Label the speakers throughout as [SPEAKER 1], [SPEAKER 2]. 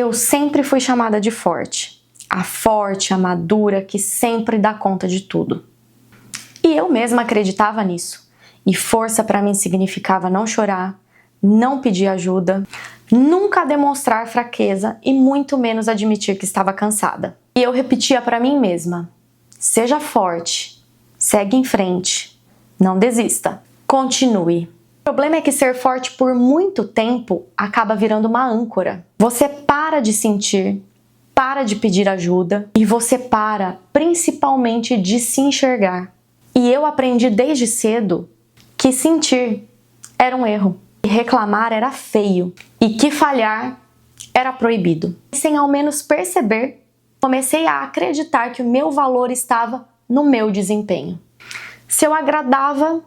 [SPEAKER 1] Eu sempre fui chamada de forte. A forte, a madura, que sempre dá conta de tudo. E eu mesma acreditava nisso. E força para mim significava não chorar, não pedir ajuda, nunca demonstrar fraqueza e muito menos admitir que estava cansada. E eu repetia para mim mesma: seja forte, segue em frente, não desista, continue. O problema é que ser forte por muito tempo acaba virando uma âncora. Você para de sentir, para de pedir ajuda e você para, principalmente, de se enxergar. E eu aprendi desde cedo que sentir era um erro, que reclamar era feio e que falhar era proibido. Sem ao menos perceber, comecei a acreditar que o meu valor estava no meu desempenho. Se eu agradava,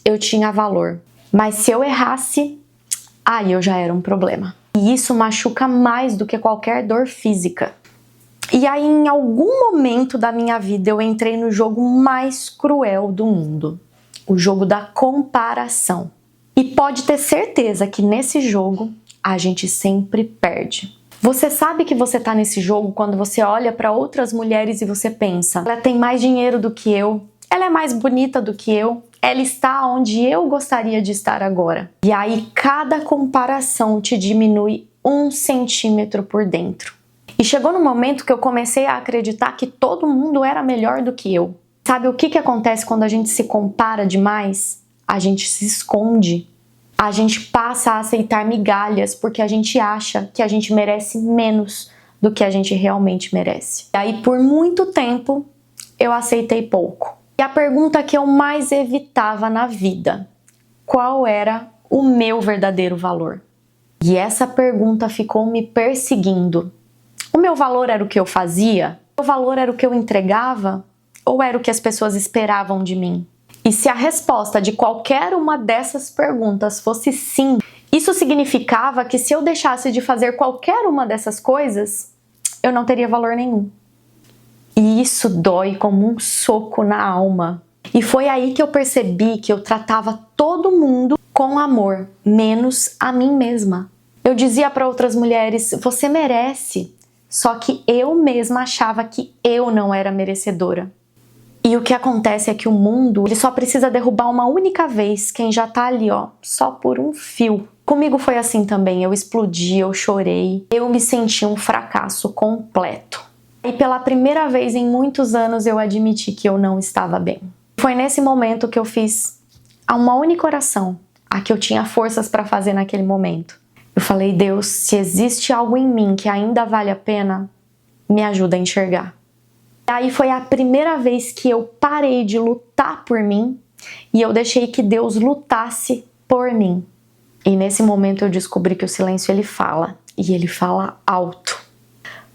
[SPEAKER 1] eu tinha valor. Mas se eu errasse, aí eu já era um problema. E isso machuca mais do que qualquer dor física. E aí, em algum momento da minha vida, eu entrei no jogo mais cruel do mundo. O jogo da comparação. E pode ter certeza que nesse jogo, a gente sempre perde. Você sabe que você tá nesse jogo quando você olha para outras mulheres e você pensa: ela tem mais dinheiro do que eu, ela é mais bonita do que eu, ela está onde eu gostaria de estar agora. E aí cada comparação te diminui 1 centímetro por dentro. E chegou no momento que eu comecei a acreditar que todo mundo era melhor do que eu. Sabe o que acontece quando a gente se compara demais? A gente se esconde. A gente passa a aceitar migalhas porque a gente acha que a gente merece menos do que a gente realmente merece. E aí por muito tempo eu aceitei pouco. E a pergunta que eu mais evitava na vida: qual era o meu verdadeiro valor? E essa pergunta ficou me perseguindo. O meu valor era o que eu fazia? O valor era o que eu entregava? Ou era o que as pessoas esperavam de mim? E se a resposta de qualquer uma dessas perguntas fosse sim, isso significava que se eu deixasse de fazer qualquer uma dessas coisas, eu não teria valor nenhum. E isso dói como um soco na alma. E foi aí que eu percebi que eu tratava todo mundo com amor, menos a mim mesma. Eu dizia para outras mulheres: você merece. Só que eu mesma achava que eu não era merecedora. E o que acontece é que o mundo, ele só precisa derrubar uma única vez quem já tá ali, ó, só por um fio. Comigo foi assim também. Eu explodi, eu chorei, eu me senti um fracasso completo. E pela primeira vez em muitos anos eu admiti que eu não estava bem. Foi nesse momento que eu fiz uma única oração, a que eu tinha forças para fazer naquele momento. Eu falei: Deus, se existe algo em mim que ainda vale a pena, me ajuda a enxergar. E aí foi a primeira vez que eu parei de lutar por mim e eu deixei que Deus lutasse por mim. E nesse momento eu descobri que o silêncio ele fala, e ele fala alto.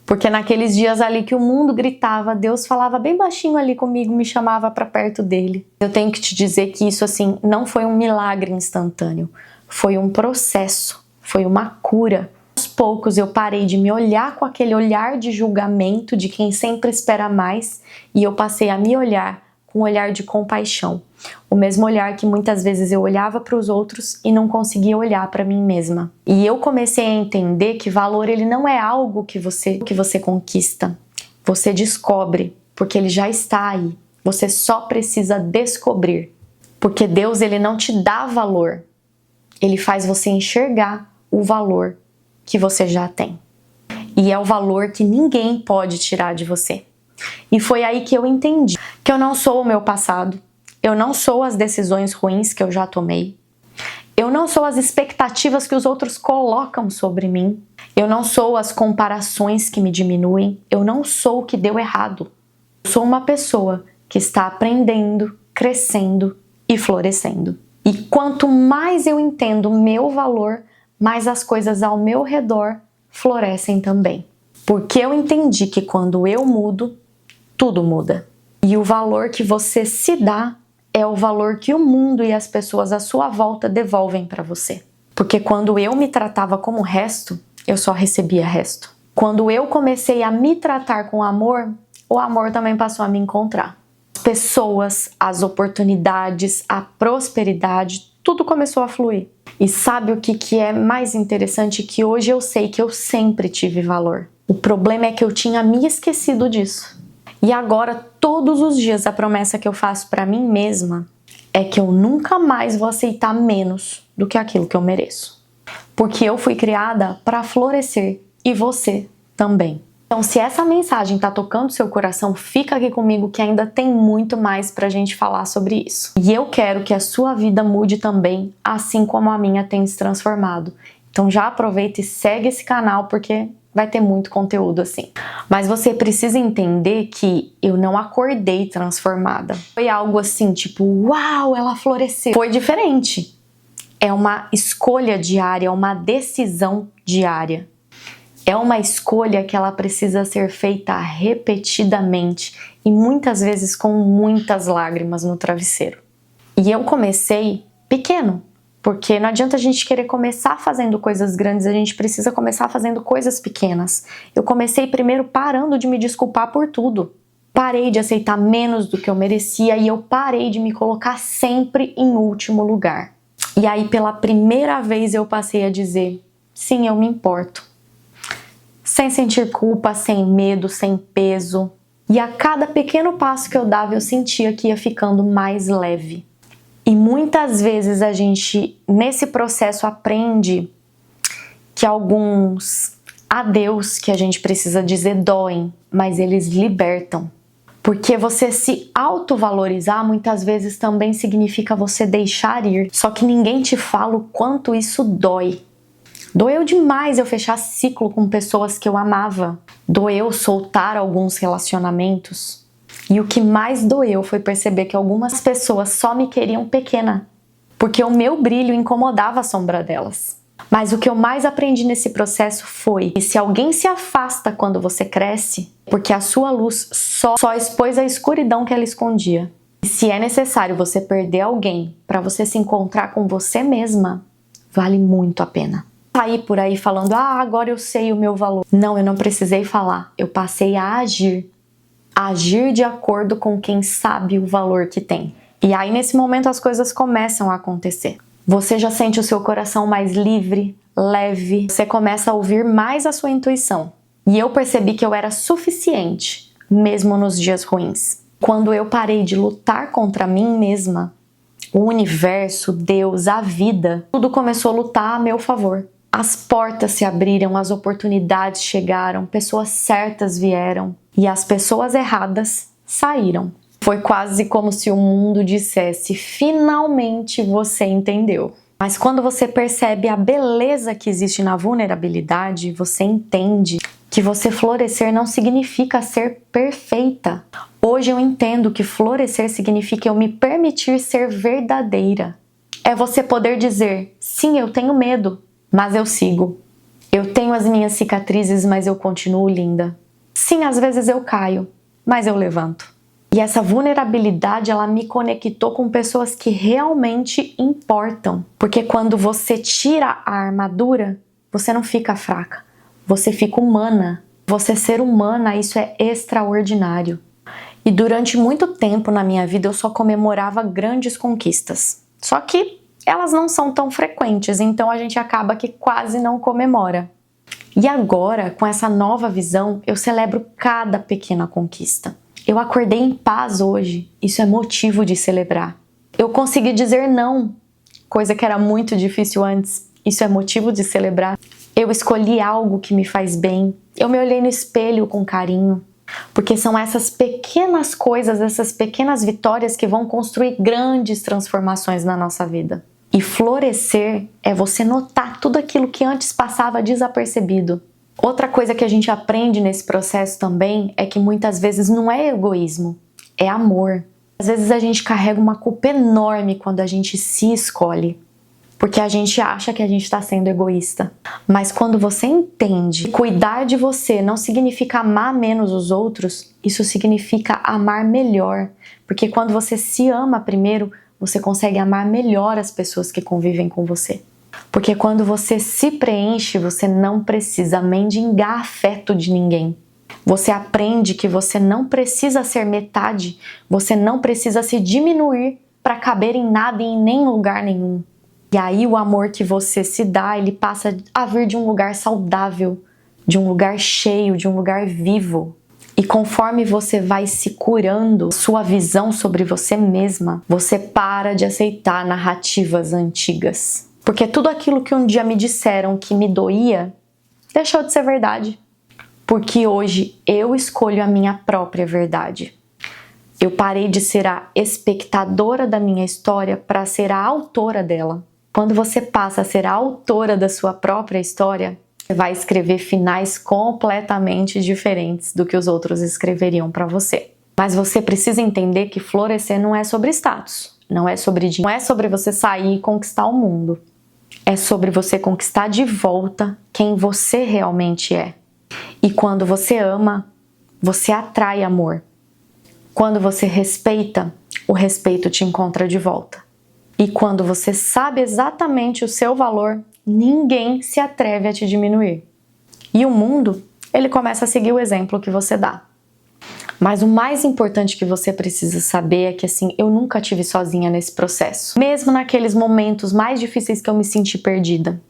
[SPEAKER 1] Porque naqueles dias ali que o mundo gritava, Deus falava bem baixinho ali comigo, me chamava para perto dele. Eu tenho que te dizer que isso assim não foi um milagre instantâneo, foi um processo, foi uma cura. Aos poucos eu parei de me olhar com aquele olhar de julgamento de quem sempre espera mais e eu passei a me olhar com um olhar de compaixão. O mesmo olhar que muitas vezes eu olhava para os outros e não conseguia olhar para mim mesma. E eu comecei a entender que valor ele não é algo que você conquista. Você descobre, porque ele já está aí. Você só precisa descobrir. Porque Deus ele não te dá valor. Ele faz você enxergar o valor que você já tem. E é o valor que ninguém pode tirar de você. E foi aí que eu entendi que eu não sou o meu passado, eu não sou as decisões ruins que eu já tomei, eu não sou as expectativas que os outros colocam sobre mim, eu não sou as comparações que me diminuem, eu não sou o que deu errado. Eu sou uma pessoa que está aprendendo, crescendo e florescendo. E quanto mais eu entendo o meu valor, mais as coisas ao meu redor florescem também. Porque eu entendi que quando eu mudo, tudo muda. E o valor que você se dá é o valor que o mundo e as pessoas à sua volta devolvem para você. Porque quando eu me tratava como resto, eu só recebia resto. Quando eu comecei a me tratar com amor, o amor também passou a me encontrar. As pessoas, as oportunidades, a prosperidade, tudo começou a fluir. E sabe o que é mais interessante? Que hoje eu sei que eu sempre tive valor. O problema é que eu tinha me esquecido disso. E agora, todos os dias, a promessa que eu faço para mim mesma é que eu nunca mais vou aceitar menos do que aquilo que eu mereço. Porque eu fui criada para florescer e você também. Então, se essa mensagem tá tocando seu coração, fica aqui comigo que ainda tem muito mais pra gente falar sobre isso. E eu quero que a sua vida mude também, assim como a minha tem se transformado. Então já aproveita e segue esse canal porque vai ter muito conteúdo assim. Mas você precisa entender que eu não acordei transformada. Foi algo assim, tipo, uau, ela floresceu. Foi diferente. É uma escolha diária, uma decisão diária. É uma escolha que ela precisa ser feita repetidamente e muitas vezes com muitas lágrimas no travesseiro. E eu comecei pequeno, porque não adianta a gente querer começar fazendo coisas grandes, a gente precisa começar fazendo coisas pequenas. Eu comecei primeiro parando de me desculpar por tudo. Parei de aceitar menos do que eu merecia e eu parei de me colocar sempre em último lugar. E aí, pela primeira vez, eu passei a dizer, sim, eu me importo. Sem sentir culpa, sem medo, sem peso. E a cada pequeno passo que eu dava, eu sentia que ia ficando mais leve. E muitas vezes a gente, nesse processo, aprende que alguns adeus que a gente precisa dizer doem, mas eles libertam. Porque você se autovalorizar muitas vezes também significa você deixar ir. Só que ninguém te fala o quanto isso dói. Doeu demais eu fechar ciclo com pessoas que eu amava. Doeu soltar alguns relacionamentos. E o que mais doeu foi perceber que algumas pessoas só me queriam pequena, porque o meu brilho incomodava a sombra delas. Mas o que eu mais aprendi nesse processo foi que se alguém se afasta quando você cresce, porque a sua luz só expôs a escuridão que ela escondia. E se é necessário você perder alguém para você se encontrar com você mesma, vale muito a pena. Sair por aí falando, agora eu sei o meu valor. Não, eu não precisei falar, eu passei a agir. Agir de acordo com quem sabe o valor que tem. E aí nesse momento as coisas começam a acontecer. Você já sente o seu coração mais livre, leve, você começa a ouvir mais a sua intuição. E eu percebi que eu era suficiente, mesmo nos dias ruins. Quando eu parei de lutar contra mim mesma, o universo, Deus, a vida, tudo começou a lutar a meu favor. As portas se abriram, as oportunidades chegaram, pessoas certas vieram e as pessoas erradas saíram. Foi quase como se o mundo dissesse, finalmente você entendeu. Mas quando você percebe a beleza que existe na vulnerabilidade, você entende que você florescer não significa ser perfeita. Hoje eu entendo que florescer significa eu me permitir ser verdadeira. É você poder dizer, sim, eu tenho medo, mas eu sigo. Eu tenho as minhas cicatrizes, mas eu continuo linda. Sim, às vezes eu caio, mas eu levanto. E essa vulnerabilidade, ela me conectou com pessoas que realmente importam. Porque quando você tira a armadura, você não fica fraca. Você fica humana. Você ser humana, isso é extraordinário. E durante muito tempo na minha vida, eu só comemorava grandes conquistas. Só que elas não são tão frequentes, então a gente acaba que quase não comemora. E agora, com essa nova visão, eu celebro cada pequena conquista. Eu acordei em paz hoje, isso é motivo de celebrar. Eu consegui dizer não, coisa que era muito difícil antes, isso é motivo de celebrar. Eu escolhi algo que me faz bem, eu me olhei no espelho com carinho, porque são essas pequenas coisas, essas pequenas vitórias que vão construir grandes transformações na nossa vida. E florescer é você notar tudo aquilo que antes passava desapercebido. Outra coisa que a gente aprende nesse processo também é que muitas vezes não é egoísmo, é amor. Às vezes a gente carrega uma culpa enorme quando a gente se escolhe, porque a gente acha que a gente está sendo egoísta. Mas quando você entende que cuidar de você não significa amar menos os outros, isso significa amar melhor. Porque quando você se ama primeiro, você consegue amar melhor as pessoas que convivem com você. Porque quando você se preenche, você não precisa mendigar afeto de ninguém. Você aprende que você não precisa ser metade, você não precisa se diminuir para caber em nada e em nem lugar nenhum. E aí o amor que você se dá, ele passa a vir de um lugar saudável, de um lugar cheio, de um lugar vivo. E conforme você vai se curando, sua visão sobre você mesma, você para de aceitar narrativas antigas. Porque tudo aquilo que um dia me disseram que me doía, deixou de ser verdade. Porque hoje eu escolho a minha própria verdade. Eu parei de ser a espectadora da minha história para ser a autora dela. Quando você passa a ser a autora da sua própria história, você vai escrever finais completamente diferentes do que os outros escreveriam para você. Mas você precisa entender que florescer não é sobre status, não é sobre dinheiro, não é sobre você sair e conquistar o mundo. É sobre você conquistar de volta quem você realmente é. E quando você ama, você atrai amor. Quando você respeita, o respeito te encontra de volta. E quando você sabe exatamente o seu valor, ninguém se atreve a te diminuir. E o mundo, ele começa a seguir o exemplo que você dá. Mas o mais importante que você precisa saber é que assim, eu nunca tive sozinha nesse processo. Mesmo naqueles momentos mais difíceis que eu me senti perdida,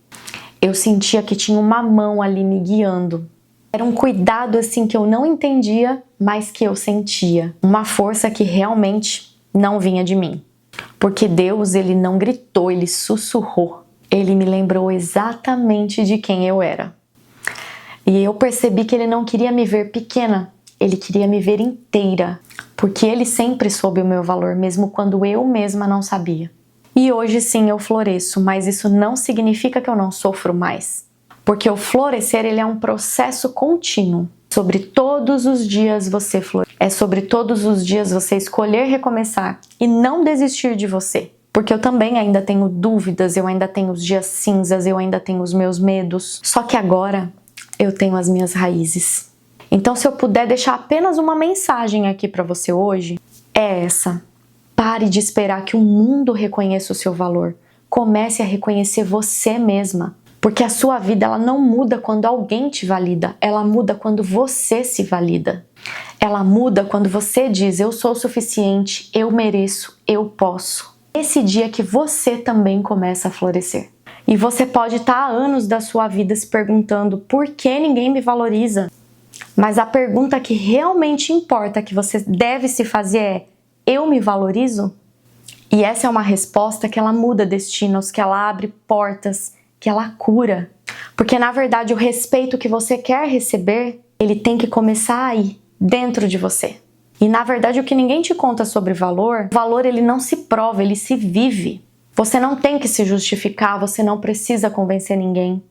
[SPEAKER 1] eu sentia que tinha uma mão ali me guiando. Era um cuidado assim que eu não entendia, mas que eu sentia. Uma força que realmente não vinha de mim. Porque Deus, ele não gritou, ele sussurrou. Ele me lembrou exatamente de quem eu era. E eu percebi que ele não queria me ver pequena, ele queria me ver inteira. Porque ele sempre soube o meu valor, mesmo quando eu mesma não sabia. E hoje sim eu floresço, mas isso não significa que eu não sofro mais. Porque o florescer, ele é um processo contínuo. Sobre todos os dias você florescer. É sobre todos os dias você escolher recomeçar e não desistir de você. Porque eu também ainda tenho dúvidas, eu ainda tenho os dias cinzas, eu ainda tenho os meus medos. Só que agora eu tenho as minhas raízes. Então, se eu puder deixar apenas uma mensagem aqui para você hoje, é essa. Pare de esperar que o mundo reconheça o seu valor. Comece a reconhecer você mesma. Porque a sua vida, ela não muda quando alguém te valida, ela muda quando você se valida. Ela muda quando você diz, eu sou o suficiente, eu mereço, eu posso. Esse dia que você também começa a florescer. E você pode estar há anos da sua vida se perguntando, por que ninguém me valoriza? Mas a pergunta que realmente importa, que você deve se fazer é, eu me valorizo? E essa é uma resposta que ela muda destinos, que ela abre portas, que ela cura. Porque na verdade o respeito que você quer receber, ele tem que começar aí, dentro de você. E na verdade o que ninguém te conta sobre valor, o valor ele não se prova, ele se vive. Você não tem que se justificar, você não precisa convencer ninguém.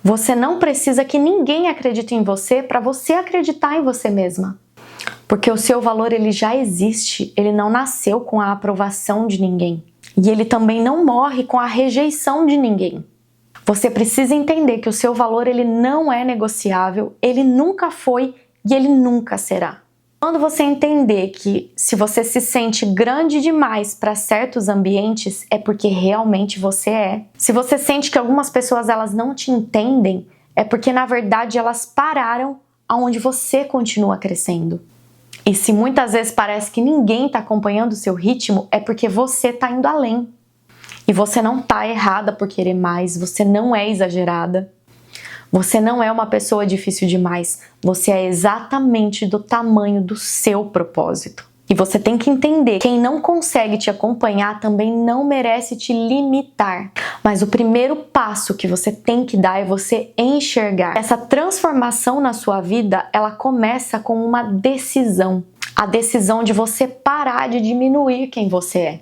[SPEAKER 1] Você não precisa que ninguém acredite em você para você acreditar em você mesma. Porque o seu valor ele já existe, ele não nasceu com a aprovação de ninguém. E ele também não morre com a rejeição de ninguém. Você precisa entender que o seu valor ele não é negociável, ele nunca foi e ele nunca será. Quando você entender que se você se sente grande demais para certos ambientes, é porque realmente você é. Se você sente que algumas pessoas elas não te entendem, é porque na verdade elas pararam aonde você continua crescendo. E se muitas vezes parece que ninguém está acompanhando o seu ritmo, é porque você está indo além. E você não está errada por querer mais, você não é exagerada. Você não é uma pessoa difícil demais, você é exatamente do tamanho do seu propósito. E você tem que entender, quem não consegue te acompanhar também não merece te limitar. Mas o primeiro passo que você tem que dar é você enxergar. Essa transformação na sua vida, ela começa com uma decisão. A decisão de você parar de diminuir quem você é.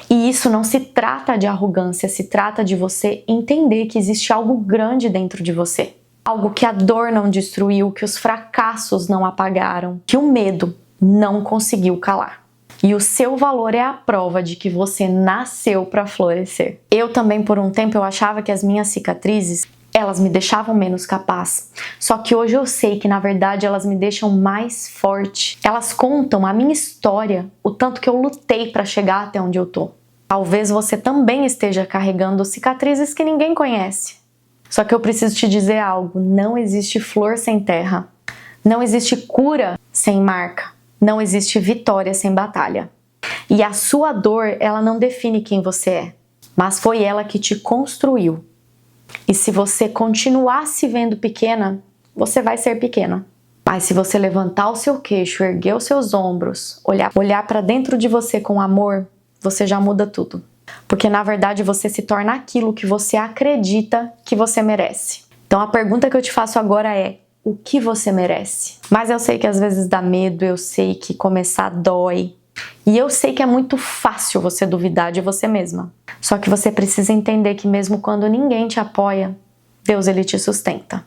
[SPEAKER 1] E isso não se trata de arrogância, se trata de você entender que existe algo grande dentro de você. Algo que a dor não destruiu, que os fracassos não apagaram, que o medo não conseguiu calar. E o seu valor é a prova de que você nasceu para florescer. Eu também, por um tempo, eu achava que as minhas cicatrizes, elas me deixavam menos capaz. Só que hoje eu sei que, na verdade, elas me deixam mais forte. Elas contam a minha história, o tanto que eu lutei para chegar até onde eu tô. Talvez você também esteja carregando cicatrizes que ninguém conhece. Só que eu preciso te dizer algo, não existe flor sem terra. Não existe cura sem marca. Não existe vitória sem batalha. E a sua dor, ela não define quem você é. mas foi ela que te construiu. E se você continuar se vendo pequena, você vai ser pequena. Mas se você levantar o seu queixo, erguer os seus ombros, olhar para dentro de você com amor, você já muda tudo. Porque na verdade você se torna aquilo que você acredita que você merece. Então a pergunta que eu te faço agora é: o que você merece? Mas eu sei que às vezes dá medo, eu sei que começar dói. E eu sei que é muito fácil você duvidar de você mesma. Só que você precisa entender que mesmo quando ninguém te apoia, Deus ele te sustenta.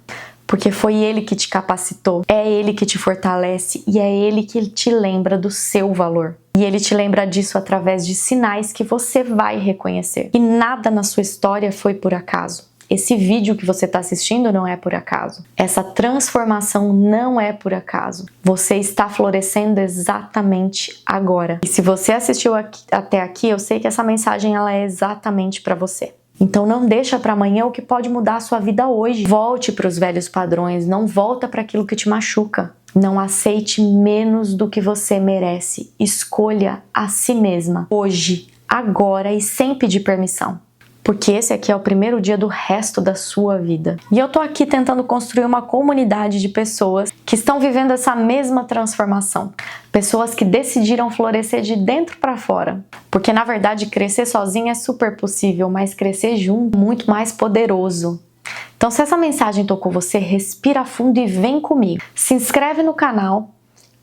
[SPEAKER 1] Porque foi Ele que te capacitou, é Ele que te fortalece e é Ele que te lembra do seu valor. E Ele te lembra disso através de sinais que você vai reconhecer. E nada na sua história foi por acaso. Esse vídeo que você está assistindo não é por acaso. Essa transformação não é por acaso. Você está florescendo exatamente agora. E se você assistiu até aqui, eu sei que essa mensagem ela é exatamente para você. Então não deixa para amanhã o que pode mudar a sua vida hoje. Volte para os velhos padrões, não volta para aquilo que te machuca. Não aceite menos do que você merece. Escolha a si mesma, hoje, agora e sem pedir permissão. Porque esse aqui é o primeiro dia do resto da sua vida. E eu tô aqui tentando construir uma comunidade de pessoas que estão vivendo essa mesma transformação. Pessoas que decidiram florescer de dentro para fora. Porque na verdade crescer sozinho é super possível, mas crescer junto é muito mais poderoso. Então se essa mensagem tocou você, respira fundo e vem comigo. Se inscreve no canal.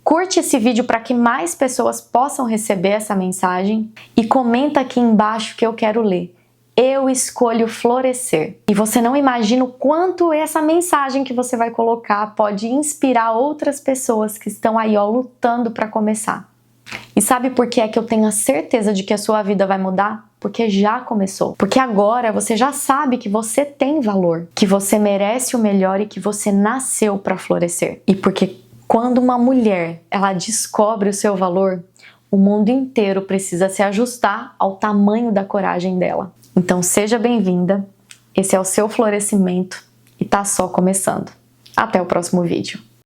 [SPEAKER 1] Curte esse vídeo para que mais pessoas possam receber essa mensagem. E comenta aqui embaixo que eu quero ler. Eu escolho florescer. E você não imagina o quanto essa mensagem que você vai colocar pode inspirar outras pessoas que estão aí lutando para começar. E sabe por que é que eu tenho a certeza de que a sua vida vai mudar? Porque já começou. Porque agora você já sabe que você tem valor, que você merece o melhor e que você nasceu para florescer. E porque quando uma mulher ela descobre o seu valor, o mundo inteiro precisa se ajustar ao tamanho da coragem dela. Então seja bem-vinda, esse é o seu florescimento e tá só começando. Até o próximo vídeo.